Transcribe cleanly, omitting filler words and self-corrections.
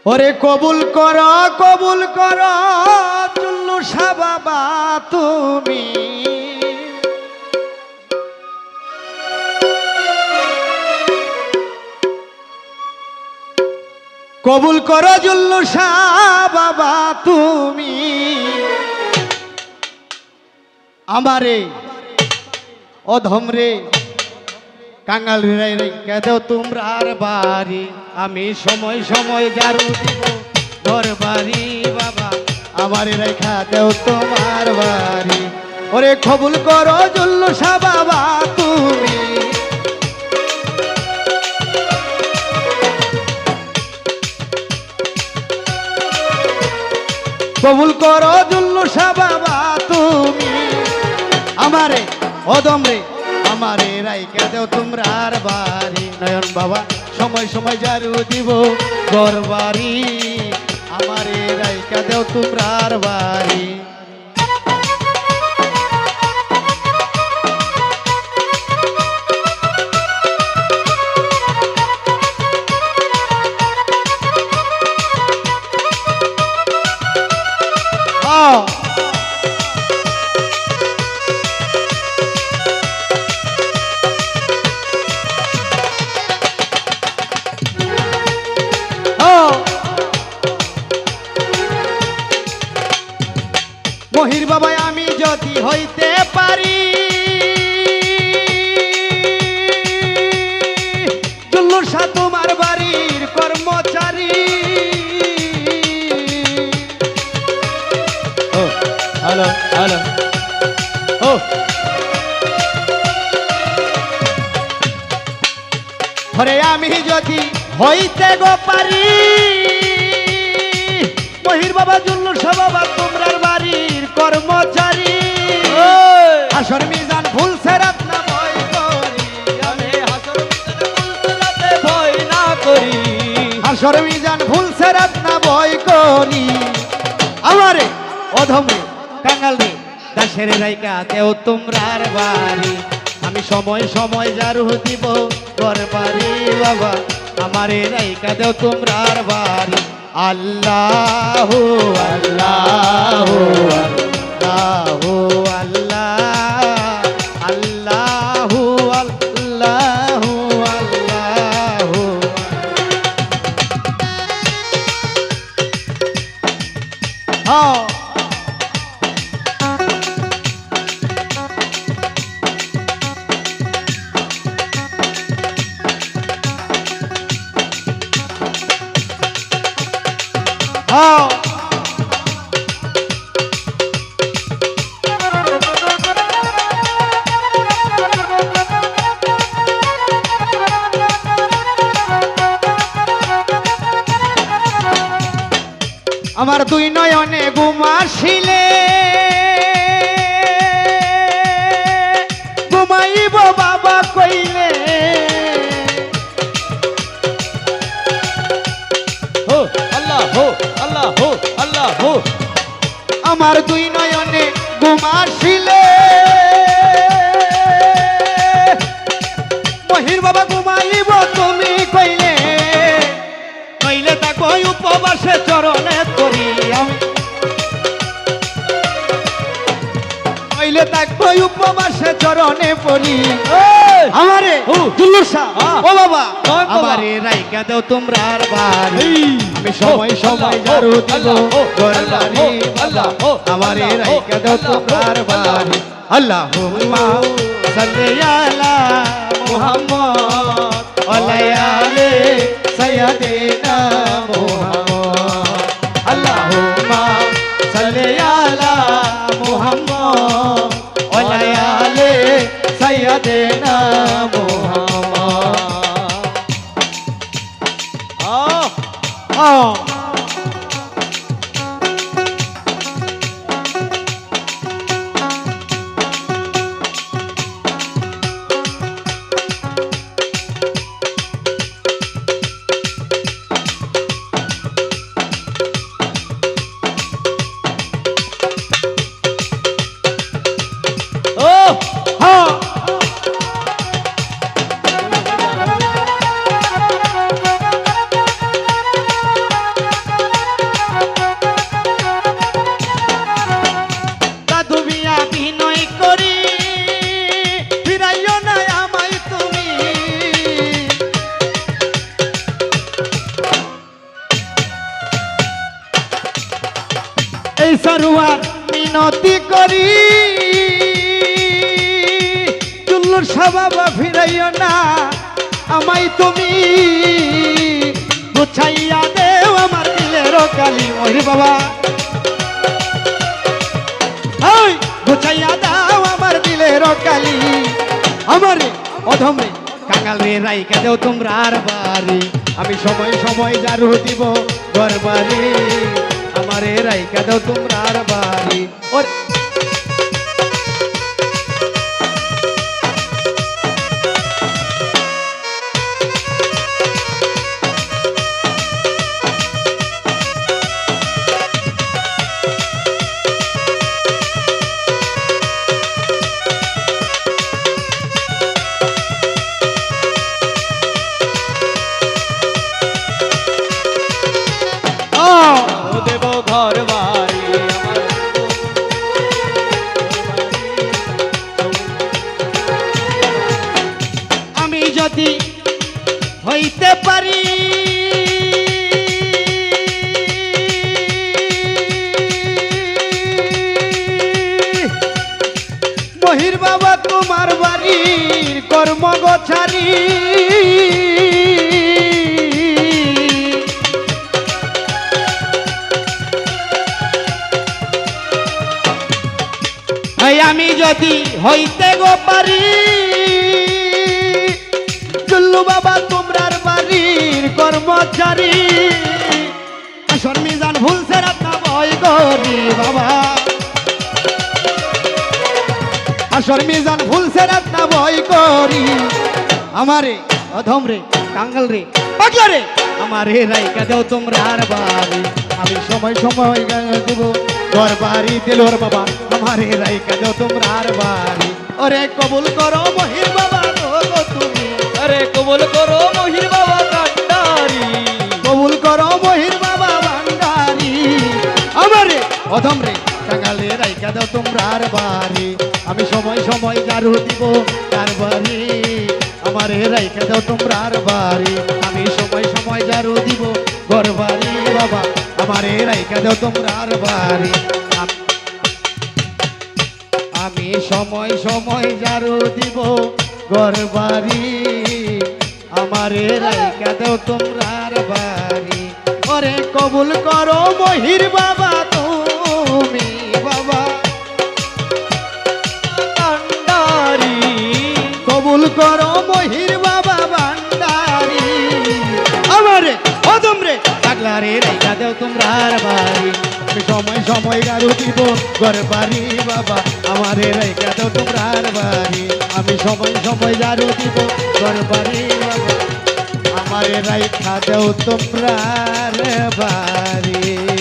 ওরে কবুল কর চুল্লু শাহ বাবা তুমি কবুল কর জুল্লু শাহ বাবা তুমি আমারে অধম রে কাঙ্গাল রে রেখে দেও তোমরার বাড়ি আমি সময় সময় জারু দিব ঘর বাড়ি বাবা আমারে রেখা দেও তোমার বাড়ি ওরে কবুল করো জুল্লু শাহ বাবা তুমি কবুল করো জুল্লু শাহ বাবা তুমি আমারে অদম রে আমারে রাইকা দেও তোমরার বাড়ি নয়ন বাবা সময় সময় জারু দিব ঘর বাড়ি আমারে রাইকা দেও তোমরার বাড়ি মহির বাবা আমি যদি হইতে পারি জুল্লু শাহ তোমার বাড়ির কর্মচারী হ্যালো হ্যালো ও ঘরে আমি যদি হইতে গো পারি মহির বাবা জুল্লু শাহ বাবা তোমরার বাড়ির কর্মচারী হাসর মিজান ভুল সেরাত না ভয় করি আমি হাসর মিজান ভয় না করি হাসর মিজান ভুল সেরাত না ভয় করি আমারে অধম রে কাঙ্গাল রে দাসের রাইকা দেও তোমরার বাড়ি আমি সময় সময় জারু দিব ঘর বাড়ি বাবা আমারে রাইকা দেও তোমরার বাড়ি আল্লাহু আল্লাহু আল্লাহু আল্লাহ আল্লাহু আল্লাহু আল্লাহু আমার দুই নয়নে ঘুমাসিলে ঘুমাইব বাবা কইলে হো আল্লাহ হো আল্লাহ হো আল্লাহ হো আমার দুই নয়নে ঘুমাসিলে মহির বাবা ঘুমাইব তুমি কইলে কইলে তা কই উপবাসে চরণে করি আমি কইলে তা কই উপবাসে চরণে পড়ি আমারে জুল্লু শাহ ও বাবা আমারে রাইকা দেও তোমরার বাড়ি আমি সময় সময় জারু দিব ঘর বাড়ি আল্লাহ আমারে রাইকা দেও তোমরার বাড়ি আল্লাহুম্মা সাল্লি আলা মুহাম্মদ ওয়া আলি সাইয়্যিদিনা মুহাম্মদ আল্লাহুম্মা সাল্লি আলা মুহাম্মদ ওয়া আলি সাইয়্যিদিনা মুহাম্মদ সরুয়ার মিনতি করি চুল্লুর স্বভাব ফিরাইও না আমায় তুমি গুছাইয়া দেও আমার দিলের কালি ওরে বাবা ওই গুছাইয়া দাও আমার দিলের কালি আমারে অধমে কাঙাল রে রাইকা দেও তোমরা আর বাড়ি আমি সময় সময় জারু দিব ঘর বাড়ি আমারে রাইকা দেও তোমরা আর বাড়ি ওর দেব ঘর বাড়ি আমার আমি যদি হইতে পারি মহির বাবা তোমার বাড়ির কর্ম গোছারি আমি যদি হইতে গো পারি চুল্লু বাবা তোমরার বাড়ির কর্মচারী আসর মিজান ভুলছে রাত না ভয় করি বাবা আসর মিজান ভুলছে রাত না ভয় করি আমারে অধম রে কাঙ্গাল রে পাগলা রে আমারে রাইকা দেও তোমরা আর বাড়ি আমি সময় সময় দেব ঘর বাড়ি দিলোর বাবা আমারে রাইকা দেও তোমরা আর বাড়ি ওরে কবুল করো মহির বাবা গো তুমি আরে কবুল করো মহির বাবা কান্ডারি কবুল করো মহির বাবা ভান্ডারি আমারে অধম রে কাঙ্গালে রাইকা দাও তোমরা আর বাড়ি আমি সময় সময় জারু দিব তার বাড়ি আমারে রাইকা দাও তোমরা আর বাড়ি আমি সময় সময় জারু দিব ঘর বাড়ি বাবা আমারে রাইকা দাও তোমরা আর বাড়ি আমি সময় সময় জারু দিব ঘর বাড়ি আমারে রাইকা দাও তোমরা আর বাড়ি ওরে কবুল করো মহির বাবা তুমি বাবা কান্ডারি কবুল করো মহির বাবা ভান্ডারি আমারে অদম রে পাগলা রে রাইকা দাও তোমরা আর বাড়ি আমি সময় সময় গারু দিব ঘর বাড়ি বাবা আমারে রাইকা দাও তোমরা আর বাড়ি আমি সময় সময় গারু দিব ঘর বাড়ি বাবা আমারে রাইকা দাও তোমরা আর বাড়ি